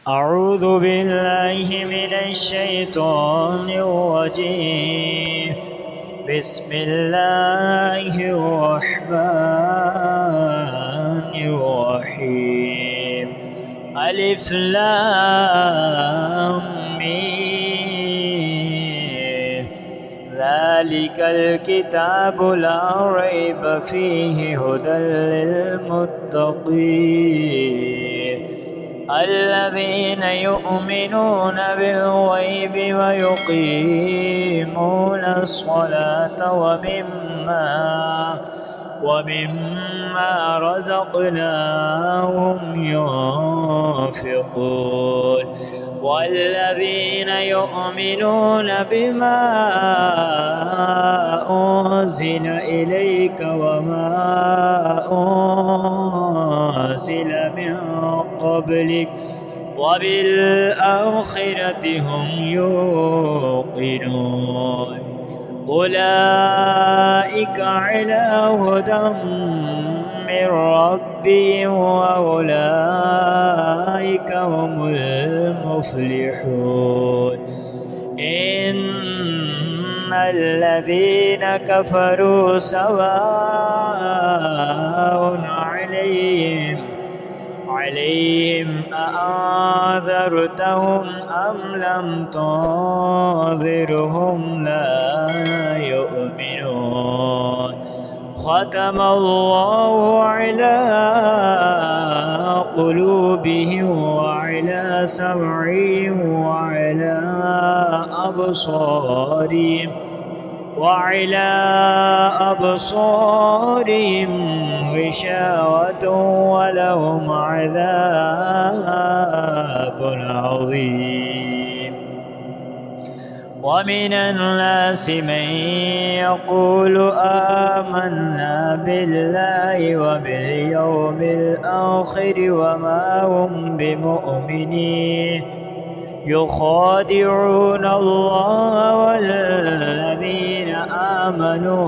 أعوذ بالله من الشيطان الرجيم. بسم الله الرحمن الرحيم. ألف لام ميم. ذلك الكتاب لا ريب فيه هدى للمتقين الذين يؤمنون بالغيب ويقيمون الصلاة ومما رزقناهم ينفقون والذين يؤمنون بما أنزل إليك وما أنزل من قبلك وبالآخرة هم يوقنون أولئك على هدى من ربهم وأولئك هم المفلحون إن الذين كفروا سواء عليهم أأنذرتهم أم لم تنذرهم لا يؤمنون ختم الله على قلوبهم وعلى سمعهم وعلى أبصارهم غشاوة ولهم عذاب عظيم ومن الناس من يقول آمنا بالله وباليوم الآخر وما هم بمؤمنين يخادعون الله والذين آمنوا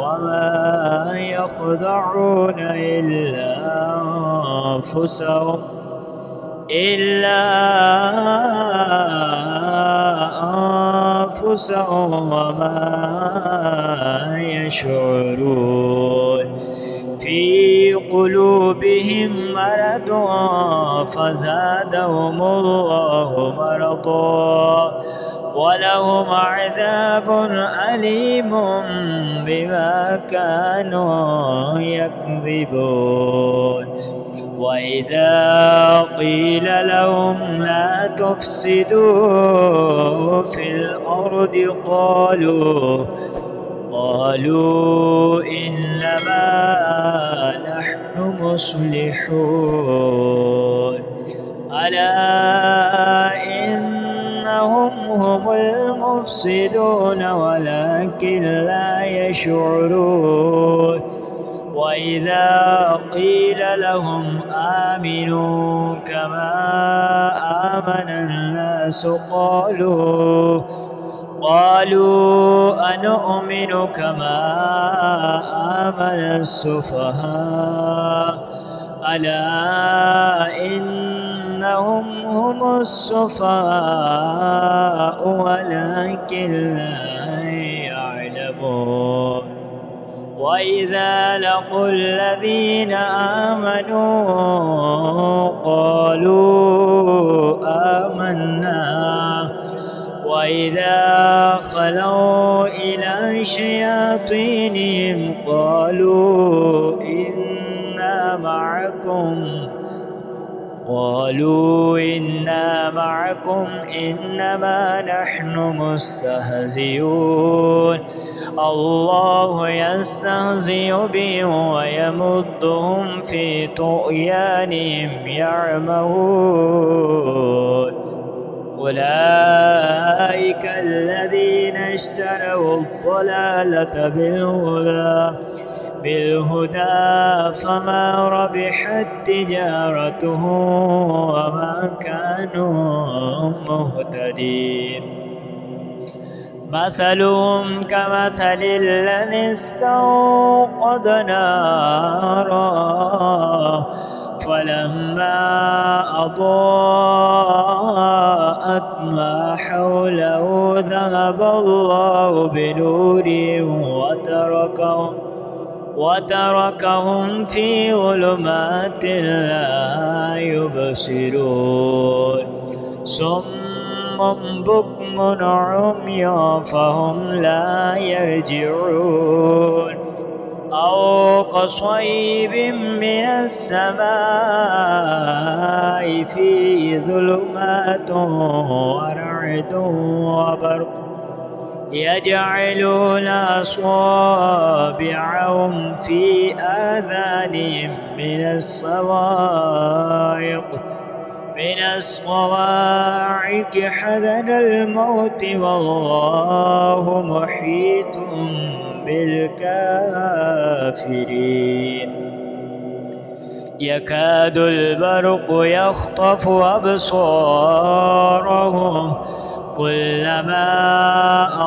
وما يخدعون إلا أنفسهم وما يشعرون في قلوبهم مرض فزادهم الله مرضا ولهم عذاب أليم بما كانوا يكذبون وإذا قيل لهم لا تفسدوا في الأرض قالوا إنما نحن مصلحون ألا إنهم هم المفسدون ولكن لا يشعرون وإذا قيل لهم آمنوا كما آمن الناس قالوا أنؤمن كما آمن السفهاء ألا إنهم هم السفهاء ولكن لا يعلمون وإذا لقوا الذين آمنوا قالوا آمنا وإذا خلوا إلى شياطينهم قالوا إنا معكم إنما نحن مستهزئون الله يستهزئ بهم ويمدهم في طغيانهم يعمهون أولئك الذين اشتروا الضلالة بالهدى فما ربحت تجارتهم وما كانوا مهتدين مثلهم كمثل الذي استوقد نارا فلما أضاءت ما حوله ذهب الله بنورهم وتركهم في ظلمات لا يبصرون صم بكم عمي فهم لا يرجعون أو كصيب من السماء فيه ظلمات ورعد وبرق يجعلون أصابعهم في آذانهم من الصواعق حذر الموت والله محيط بالكافرين يكاد البرق يخطف أبصارهم كلما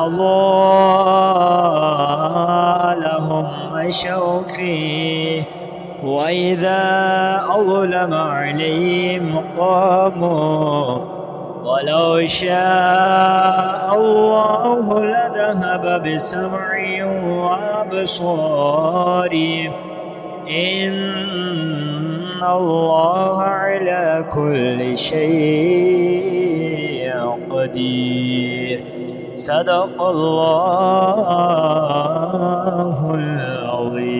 أضاء لهم مشوا فيه وإذا أظلم عليهم قاموا ولو شاء الله لذهب بسمعهم وأبصارهم إن الله على كل شيء قدير صدق الله العظيم.